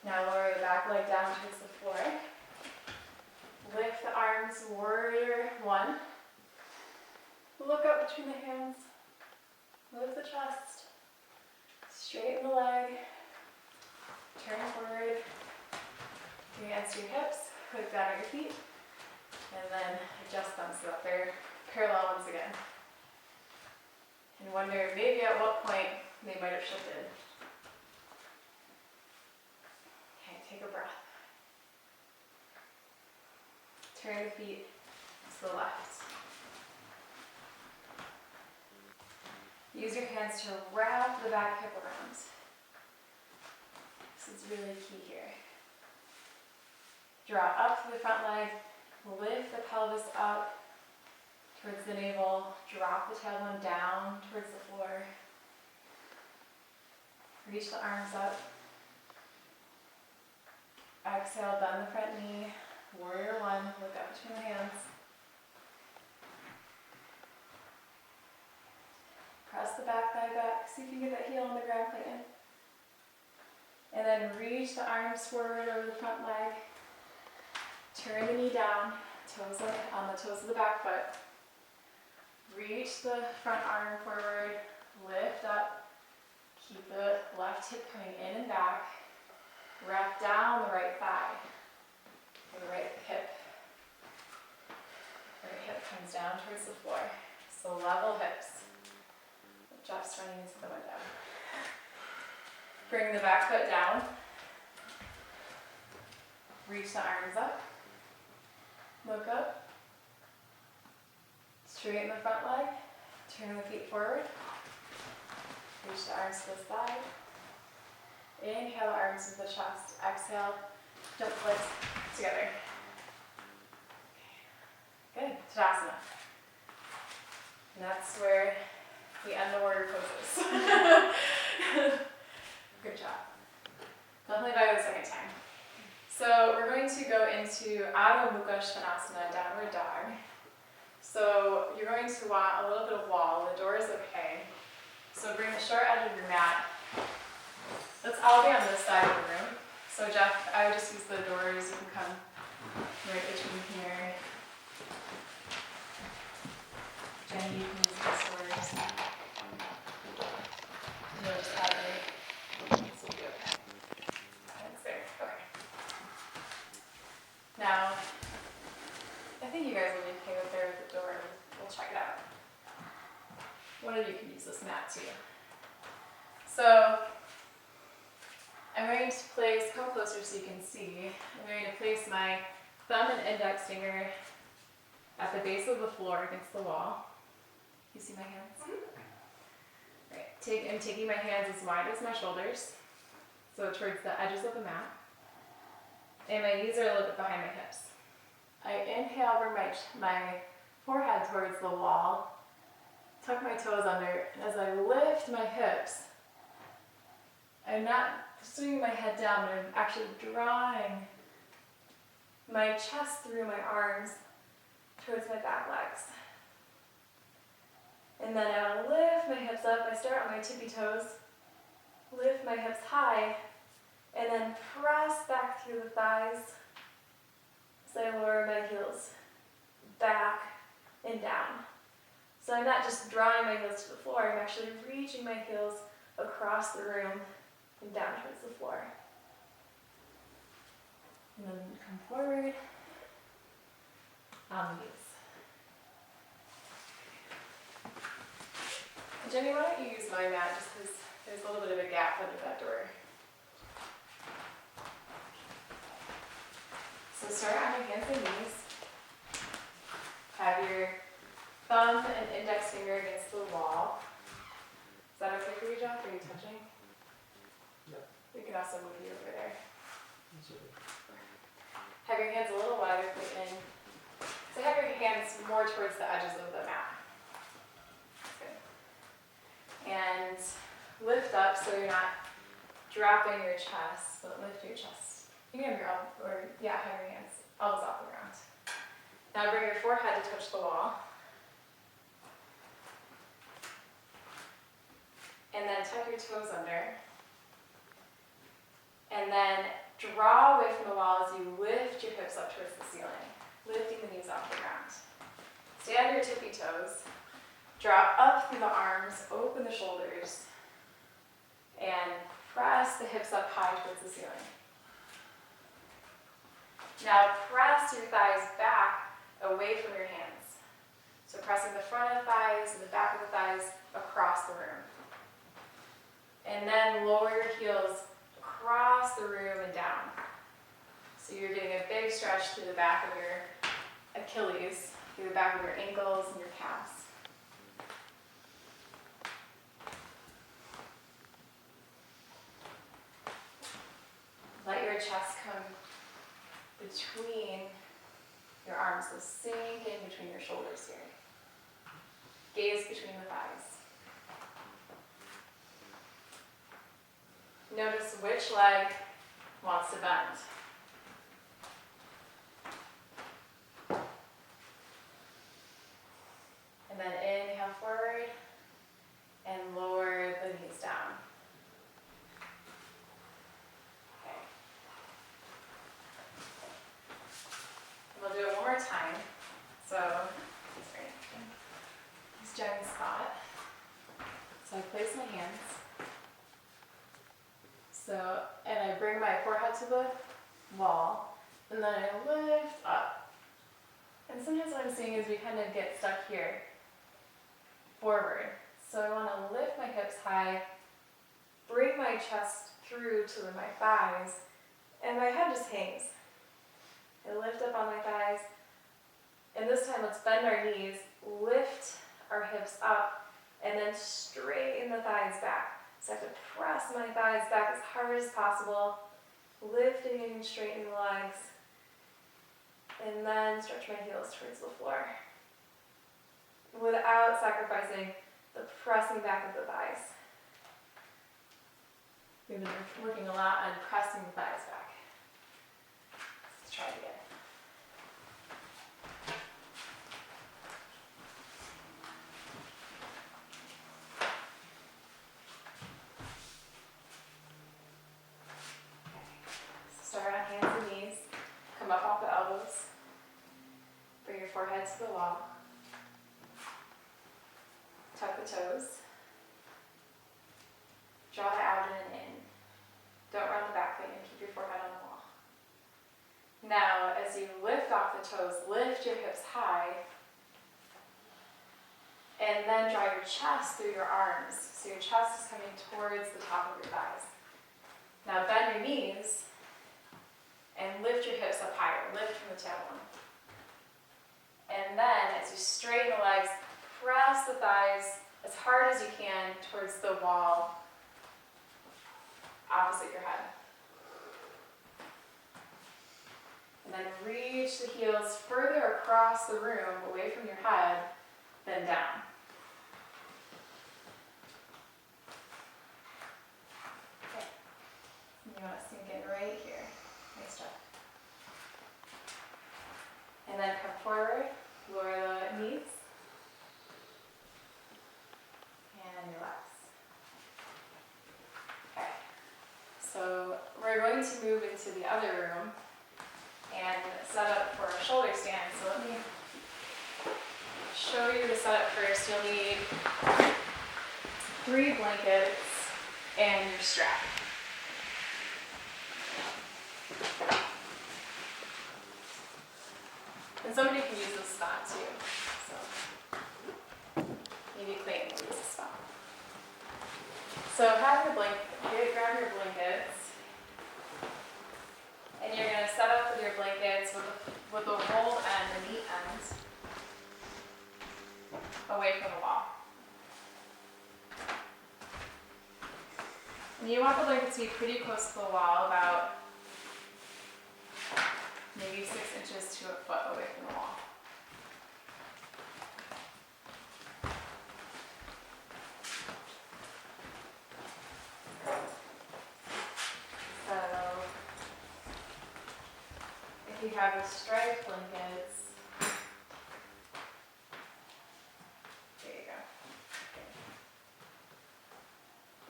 Now lower the back leg down towards the floor. Lift the arms, warrior one. Look up between the hands. Lift the chest. Straighten the leg. Turn forward. Bring your hands to your hips. Put down at your feet. And then adjust them so that they're parallel once again. And wonder maybe at what point they might have shifted. Okay, take a breath. Turn the feet to the left. Use your hands to wrap the back hip around. This is really key here. Draw up to the front leg. Lift the pelvis up towards the navel. Drop the tailbone down towards the floor. Reach the arms up. Exhale, bend the front knee. Warrior one, look up between the hands. Press the back thigh back. See if you can get that heel on the ground planted. And then reach the arms forward over the front leg. Turn the knee down, toes on the toes of the back foot. Reach the front arm forward, lift up. Keep the left hip coming in and back. Wrap down the right thigh. The right hip. Right hip comes down towards the floor. So level hips. Jeff's running into the window. Bring the back foot down. Reach the arms up. Look up. Straighten the front leg. Turn the feet forward. Reach the arms to the side. Inhale, arms to the chest. Exhale, jump legs together. Good. Tadasana. And that's where we end the warrior poses. Good job. Definitely by the second time. So we're going to go into Adho Mukha Svanasana, downward dog. So you're going to want a little bit of wall. The door is okay. So bring the short edge of your mat. Let's all be on this side of the room. So Jeff, I would just use the doors. You can come right between here. Jenny, you can use the doors. You'll just add it. This will be okay. It's there. Okay. Now, I think you guys will be okay with there with the door. We'll check it out. One of you can use this mat too. So, I'm going to place, come closer so you can see, I'm going to place my thumb and index finger at the base of the floor against the wall. You see my hands? Mm-hmm. Right. I'm taking my hands as wide as my shoulders, so towards the edges of the mat. And my knees are a little bit behind my hips. I inhale, bring my forehead towards the wall, tuck my toes under, and as I lift my hips, I'm not swinging my head down, but I'm actually drawing my chest through my arms towards my back legs. And then I want to lift my hips up. I start on my tippy toes, lift my hips high, and then press back through the thighs as I lower my heels back and down. So I'm not just drawing my heels to the floor, I'm actually reaching my heels across the room and down towards the floor. And then come forward on the knees. Jenny, why don't you use my mat just because there's a little bit of a gap under that door. So start on your hands and knees. Have your thumb and index finger against the wall. Is that okay for you, Jeff? Are you touching? Yeah. We can also move you over there. Have your hands a little wider, put in. So have your hands more towards the edges of the mat. Good. And lift up so you're not dropping your chest, but lift your chest. You can have your have your hands elbows off the ground. Now bring your forehead to touch the wall. And then tuck your toes under. And then draw away from the wall as you lift your hips up towards the ceiling, lifting the knees off the ground. Stay on your tippy toes. Draw up through the arms, open the shoulders, and press the hips up high towards the ceiling. Now press your thighs back away from your hands. So pressing the front of the thighs and the back of the thighs across the room. And then lower your heels across the room and down. So you're getting a big stretch through the back of your Achilles, through the back of your ankles and your calves. Let your chest come between your arms, so sink in between your shoulders here. Gaze between the thighs. Notice which leg wants to bend. And then inhale forward and lower the knees down. Okay. We'll do it one more time. So, sorry. Use Jenny's spot. So I place my hands. So, and I bring my forehead to the wall, and then I lift up. And sometimes what I'm seeing is we kind of get stuck here, forward. So I want to lift my hips high, bring my chest through to my thighs, and my head just hangs. I lift up on my thighs, and this time let's bend our knees, lift our hips up, and then straighten the thighs back. So I have to press my thighs back as hard as possible, lifting and straightening the legs, and then stretch my heels towards the floor without sacrificing the pressing back of the thighs. We've been working a lot on pressing the thighs back. Let's try it again. Start on hands and knees. Come up off the elbows. Bring your forehead to the wall. Tuck the toes. Draw the abdomen in. Don't run the back foot and keep your forehead on the wall. Now, as you lift off the toes, lift your hips high. And then draw your chest through your arms. So your chest is coming towards the top of your thighs. Now bend your knees. And lift your hips up higher, lift from the tailbone. And then as you straighten the legs, press the thighs as hard as you can towards the wall opposite your head. And then reach the heels further across the room, away from your head, then down. Okay. want to sink in right here. Nice job. And then come forward, lower the knees, and relax. Okay, so we're going to move into the other room and set up for a shoulder stand. So let me show you the setup first. You'll need 3 blankets and your strap. And somebody can use this spot too. So maybe Clayton will use this spot. So have your grab your blankets. And you're going to set up with your blankets with the rolled end, the neat ends, away from the wall. And you want the blankets to be pretty close to the wall, about maybe 6 inches to a foot away from the wall. So if you have the striped blankets, there you go.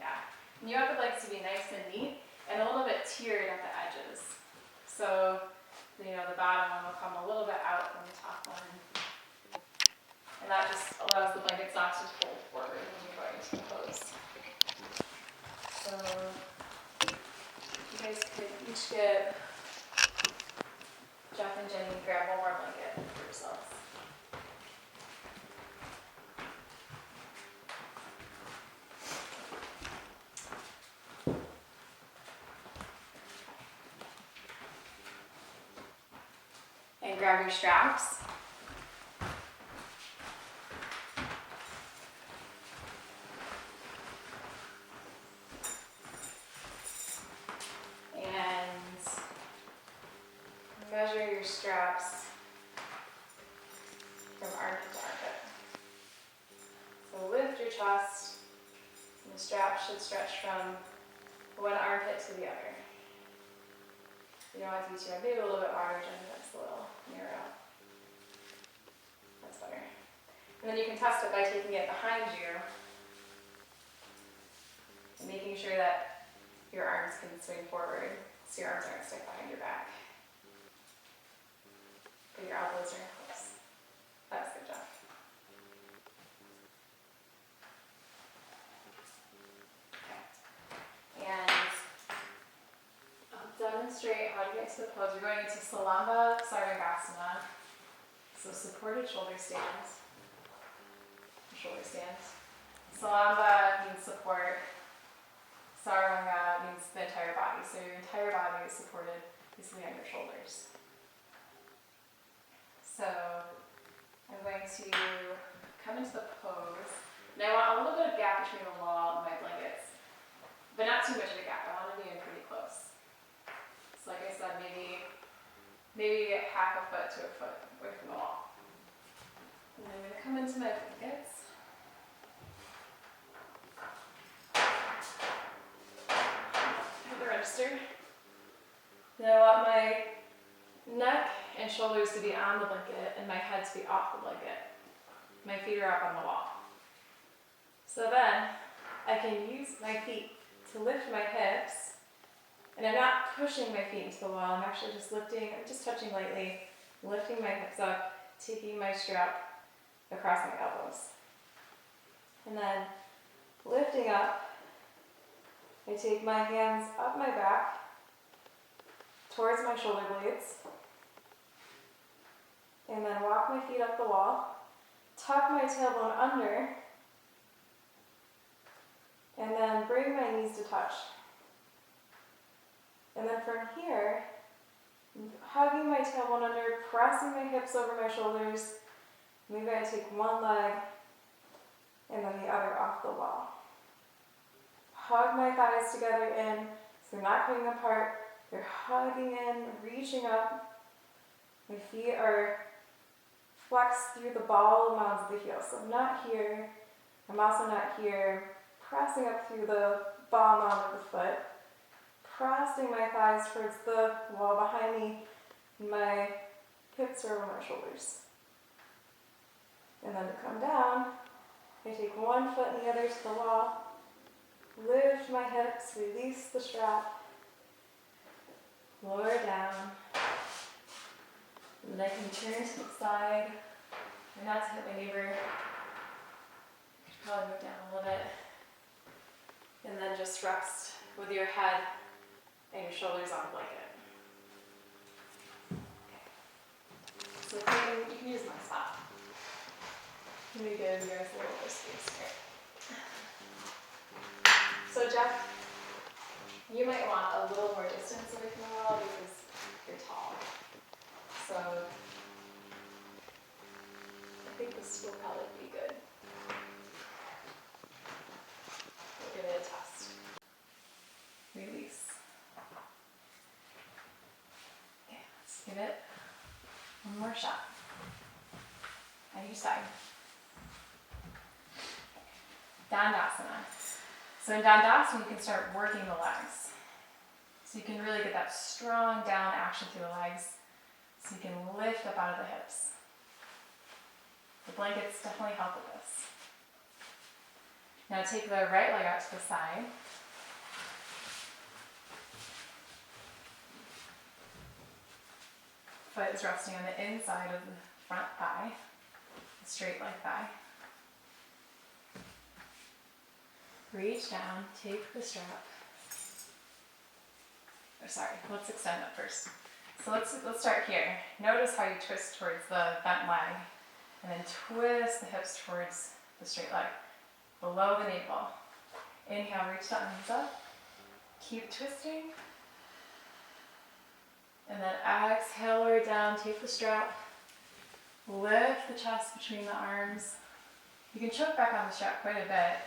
Yeah. And you want the blankets to be nice and neat and a little bit tiered at the edges. So, you know, the bottom one will come a little bit out from the top one. And that just allows the blankets not to fold forward when you're going to the pose. So, you guys could each get, Jeff and Jenny, grab one more blanket for yourselves. And grab your straps. And measure your straps from armpit to armpit. So lift your chest, and the strap should stretch from one armpit to the other. You don't have to be too maybe a little bit wider, Jenny, that's a little narrow. That's better. And then you can test it by taking it behind you and making sure that your arms can swing forward so your arms aren't stuck behind your back. But your elbows are close. That's good job. Okay. And demonstrate how to get to the pose. We're going into Salamba Sarvangasana. So supported shoulder stands. Salamba means support. Sarvanga means the entire body. So your entire body is supported basically on your shoulders. So I'm going to come into the pose. And I want a little bit of gap between the wall and my blankets. But not too much of a gap. I want to be in pretty close. So like I said, maybe half a foot to a foot away from the wall. And I'm going to come into my blankets. Have the register. Then I want my neck and shoulders to be on the blanket and my head to be off the blanket. My feet are up on the wall. So then I can use my feet to lift my hips. And I'm not pushing my feet into the wall, I'm actually just touching lightly, lifting my hips up, taking my strap across my elbows. And then lifting up, I take my hands up my back, towards my shoulder blades, and then walk my feet up the wall, tuck my tailbone under, and then bring my knees to touch. And then from here, hugging my tailbone under, pressing my hips over my shoulders, maybe I take one leg and then the other off the wall. Hug my thighs together in, so they're not coming apart, they're hugging in, reaching up. My feet are flexed through the ball and mounds of the heels. So I'm not here, I'm also not here, pressing up through the ball mound of the foot, crossing my thighs towards the wall behind me. My hips are over my shoulders. And then to come down, I take one foot and the other to the wall, lift my hips, release the strap, lower down, and then I can turn to the side, and not to hit my neighbor. Probably move down a little bit, and then just rest with your head and your shoulders on the blanket. Okay. So you can use my spot. Let me give you guys a little bit of space here. So Jeff, you might want a little more distance away from the wall because you're tall. So I think this will probably be good. We'll give it a test. Release. Okay, let's give it one more shot. On each side. Dandasana. So in Dandasana, you can start working the legs. So you can really get that strong down action through the legs. So you can lift up out of the hips. The blankets definitely help with this. Now take the right leg out to the side. Foot is resting on the inside of the front thigh, the straight leg thigh. Reach down, take the strap. Oh, sorry, let's extend it first. So let's start here. Notice how you twist towards the bent leg, and then twist the hips towards the straight leg, below the navel. Inhale, reach the arms up. Keep twisting. And then exhale, lower down, take the strap. Lift the chest between the arms. You can choke back on the strap quite a bit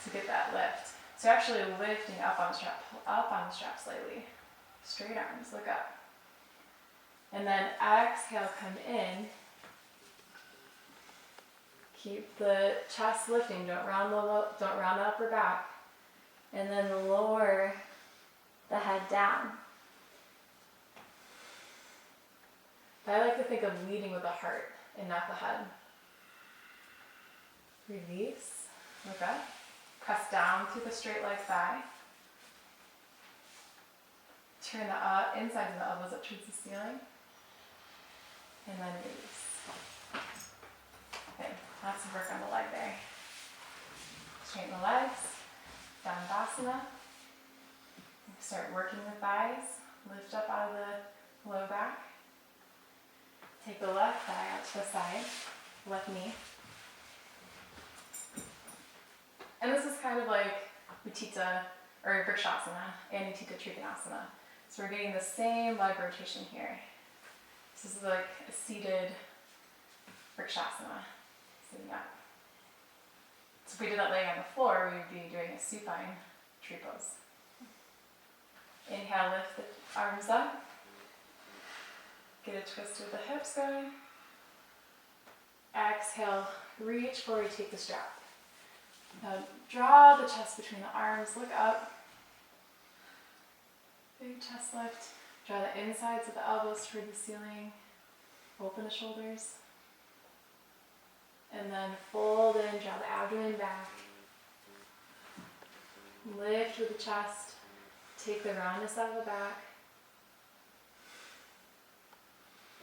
to get that lift. So actually lifting up on the strap slightly. Straight arms, look up. And then exhale, come in. Keep the chest lifting, don't round the upper back. And then lower the head down. I like to think of leading with the heart and not the head. Release, look up. Press down through the straight leg thigh. Turn the insides of the elbows up towards the ceiling. And then release. Okay, lots of work on the leg there. Straighten the legs. Dandasana. Start working the thighs. Lift up out of the low back. Take the left thigh out to the side. Left knee. And this is kind of like Utthita or Vrikshasana and Utthita Trikonasana. So we're getting the same leg rotation here. This is like a seated Vrikshasana, sitting up. So if we did that laying on the floor, we would be doing a supine tree pose. Inhale, lift the arms up. Get a twist with the hips going. Exhale, reach forward, take the strap. Now draw the chest between the arms, look up. Big chest lift. Draw the insides of the elbows toward the ceiling. Open the shoulders. And then fold in, draw the abdomen back. Lift with the chest. Take the roundness out of the back.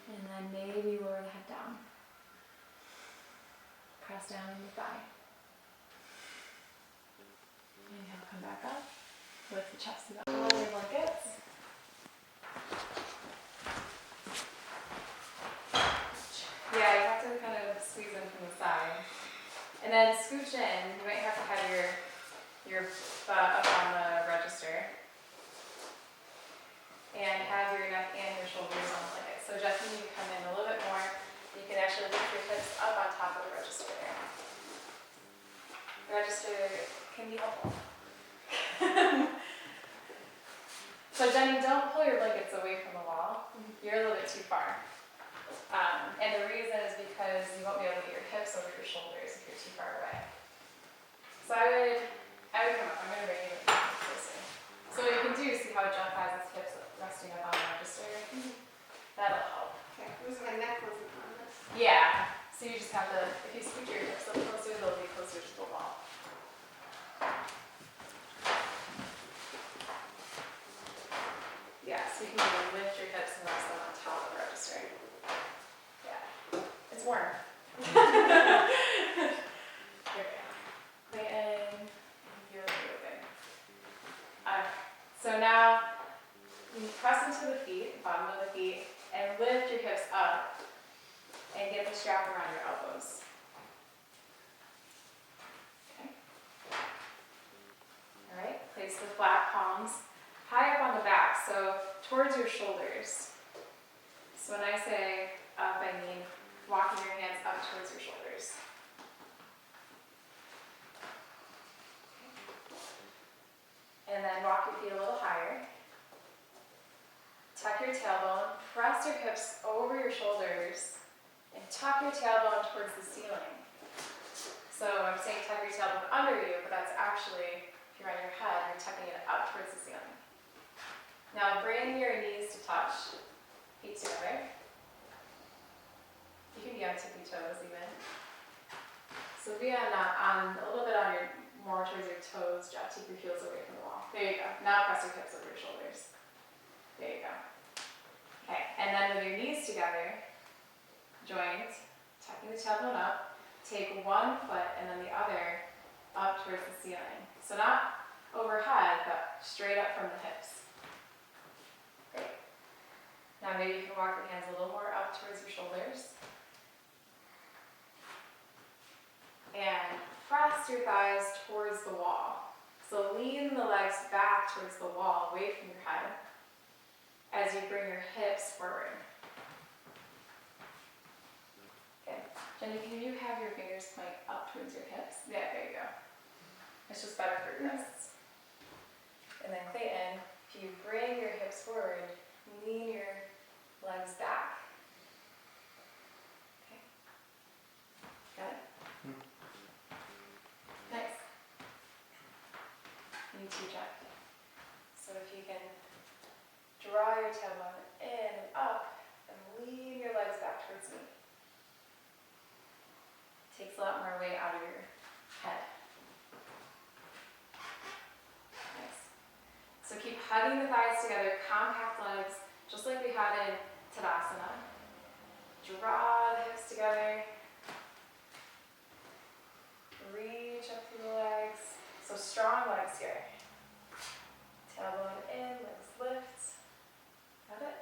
And then maybe lower the head down. Press down in the thigh. Inhale, come back up. Lift the chest to the roll your blankets. Yeah, you have to kind of squeeze in from the side. And then scooch in. You might have to have your butt up on the register. And have your neck and your shoulders on the blanket. So Jeff, you need to come in a little bit more. You can actually lift your hips up on top of the register there. The register can be helpful. So Jenny, don't pull your blankets away from the wall. You're a little bit too far. And the reason is because you won't be able to get your hips over your shoulders if you're too far away. So I would come up. I'm going to bring you a little closer. So what you can do, see how Jeff has his hips resting up on the register? That'll help. Okay, my neck wasn't on this. Yeah, so you just have to, if you scoot your hips up closer, they'll be closer to the wall. Yeah, so you can even lift your hips and rest them on top of the register. Yeah, it's warm. Here we go. Clayton, you're moving. So now, you press into the feet, bottom of the feet, and lift your hips up and get the strap around your elbows. Okay. All right, place the flat palms high up on the back, so towards your shoulders. So when I say up, I mean walking your hands up towards your shoulders. And then walk your feet a little higher. Tuck your tailbone, press your hips over your shoulders, and tuck your tailbone towards the ceiling. So I'm saying tuck your tailbone under you, but that's actually, if you're on your head, you're tucking it up towards the ceiling. Now bring your knees to touch, feet together. You can be on tippy toes even. So be on a little bit on your, more towards your toes, Jeff, keep your heels away from the wall. There you go. Now press your hips over your shoulders. There you go. Okay, and then with your knees together, joint, tucking the tailbone up, take one foot and then the other up towards the ceiling. So not overhead, but straight up from the hips. Great. Now maybe you can walk your hands a little more up towards your shoulders. And press your thighs towards the wall. So lean the legs back towards the wall, away from your head, as you bring your hips forward. Okay, Jenny, can you have your fingers point up towards your hips? Yeah, there you go. It's just better for your wrists. And then Clayton, if you bring your hips forward, lean your legs back. Okay. Got it? Nice. You too, Jeff. So if you can draw your tailbone in and up and lean your legs back towards me. Takes a lot more weight out of your head. Nice. So keep hugging the thighs together, compact legs, just like we had in Tadasana. Draw the hips together. Reach up through the legs. So strong legs here. Tailbone in, legs lift. Got it?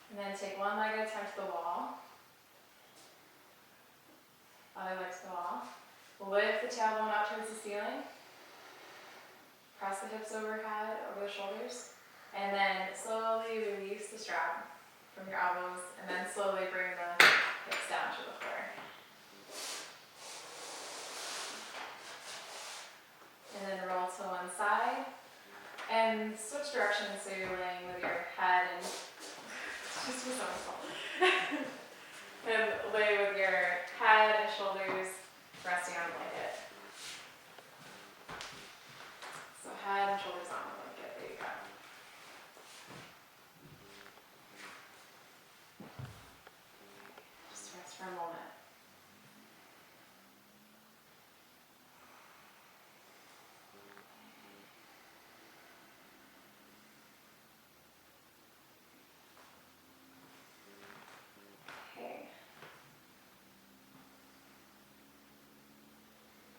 And then take one leg at a time to the wall. Other leg to the wall. Lift the tailbone up towards the ceiling. Press the hips overhead, over the shoulders. And then slowly release the strap from your elbows. And then slowly bring the hips down to the floor. And then roll to one side. And switch directions so you're laying with your head and just be so small. And lay with your head and shoulders resting on a blanket. So head and shoulders on the blanket. There you go. Just rest for a moment. Okay.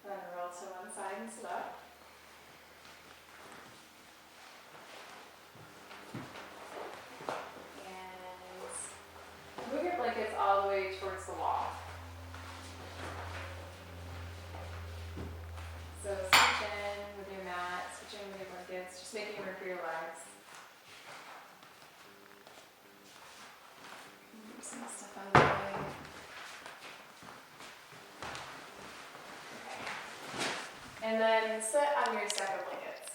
Then roll to one side and sit up. And move your blankets all the way towards the wall. So switch in with your mat, switch in with your blankets, just making room for your legs. Move some stuff out of the way. Okay. And then sit on your stack of blankets.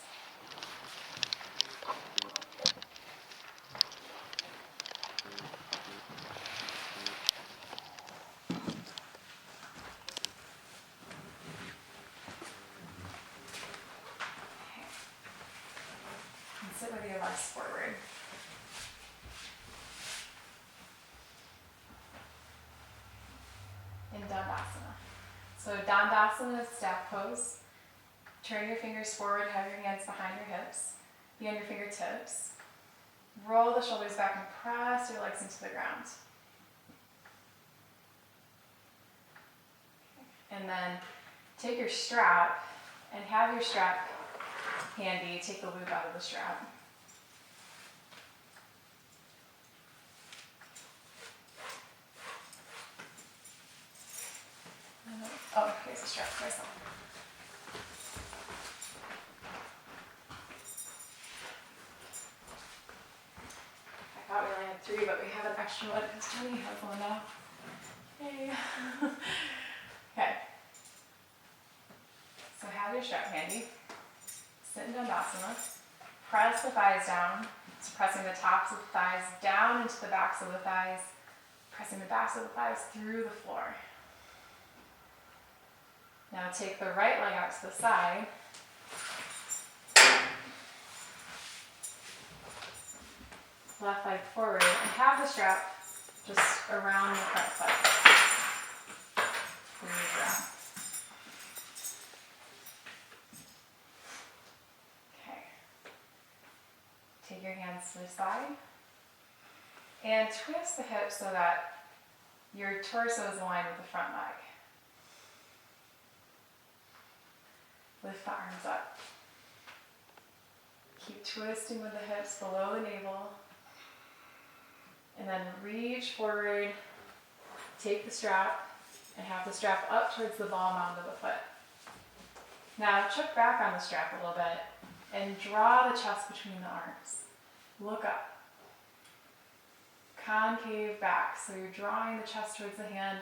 your legs forward. In Dandasana. So Dandasana is staff pose. Turn your fingers forward, have your hands behind your hips, beyond your fingertips. Roll the shoulders back and press your legs into the ground. And then take your strap and have your strap handy. Take the loop out of the strap. Oh, here's the strap for myself. I thought we only had 3, but we have an extra one because Tony has one now. Hey. Okay. So have your strap handy. Sit in Dandasana. Press the thighs down. So pressing the tops of the thighs down into the backs of the thighs. Pressing the backs of the thighs through the floor. Now take the right leg out to the side. Left leg forward and have the strap just around the front foot. Breathe around. Okay. Take your hands to the side and twist the hips so that your torso is aligned with the front leg. Lift the arms up. Keep twisting with the hips below the navel. And then reach forward, take the strap, and have the strap up towards the ball mound of the foot. Now chuck back on the strap a little bit and draw the chest between the arms. Look up. Concave back, so you're drawing the chest towards the hand,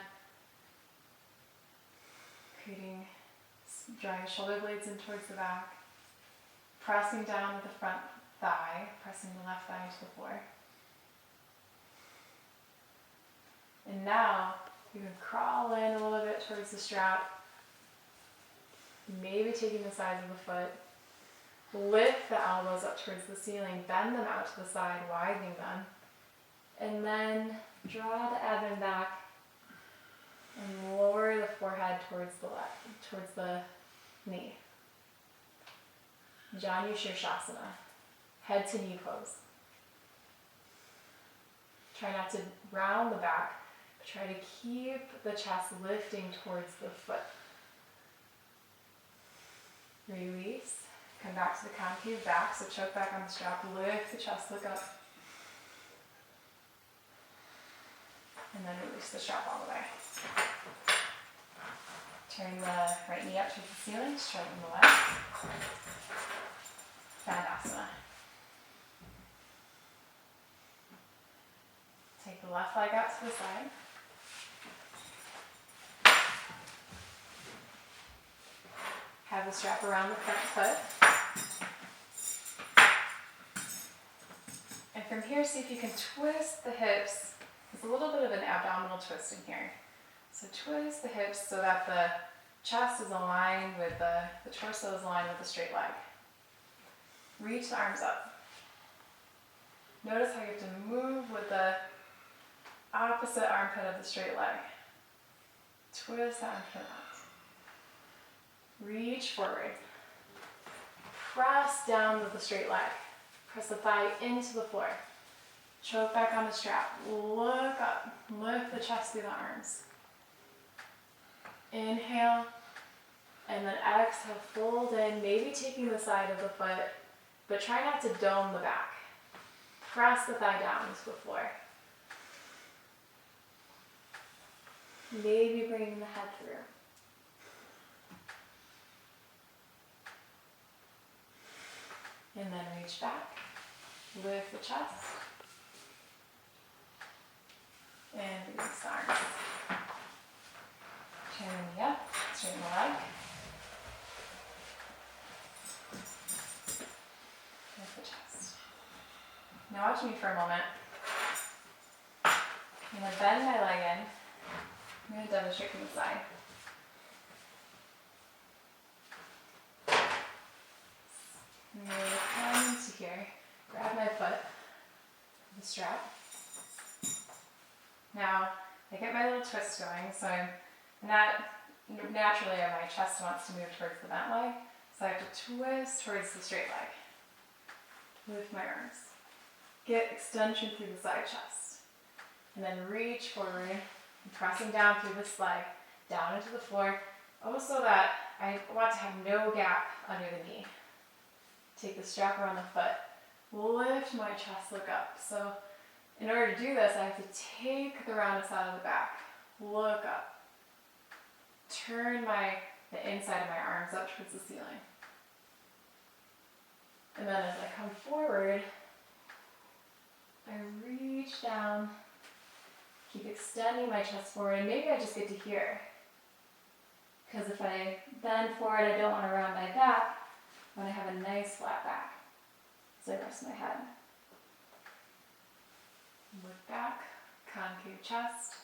drawing your shoulder blades in towards the back, pressing down with the front thigh, pressing the left thigh to the floor. And now you can crawl in a little bit towards the strap, maybe taking the sides of the foot, lift the elbows up towards the ceiling, bend them out to the side, widening them, and then draw the abdomen back and lower the forehead towards the left, towards the knee. Janu Shirshasana, head to knee pose. Try not to round the back, but try to keep the chest lifting towards the foot. Release, come back to the concave back, so choke back on the strap, lift the chest, look up. And then release the strap all the way. Turn the right knee up towards the ceiling, straighten the legs. Dandasana. Take the left leg out to the side. Have the strap around the front foot. And from here, see if you can twist the hips. There's a little bit of an abdominal twist in here. So twist the hips so that the chest is aligned with the torso is aligned with the straight leg. Reach the arms up. Notice how you have to move with the opposite armpit of the straight leg. Twist that armpit out. Reach forward. Press down with the straight leg. Press the thigh into the floor. Choke back on the strap. Look up. Lift the chest through the arms. Inhale. And then exhale, fold in, maybe taking the side of the foot, but try not to dome the back. Press the thigh down into the floor. Maybe bringing the head through. And then reach back, lift the chest, and release the arms. Turn the knee up, straighten the leg. Lift the chest. Now watch me for a moment. I'm going to bend my leg in. I'm going to demonstrate from the side. I'm going to come into here, grab strap. Now, I get my little twist going, so I'm not, naturally my chest wants to move towards the bent leg, so I have to twist towards the straight leg. Lift my arms. Get extension through the side chest. And then reach forward, and pressing down through this leg, down into the floor, so that I want to have no gap under the knee. Take the strap around the foot, lift my chest, look up. So in order to do this, I have to take the roundness out of the back, look up, turn the inside of my arms up towards the ceiling. And then as I come forward, I reach down, keep extending my chest forward, and maybe I just get to here. Because if I bend forward, I don't want to round my back. I want to have a nice flat back. So I rest my head. Look back, concave chest.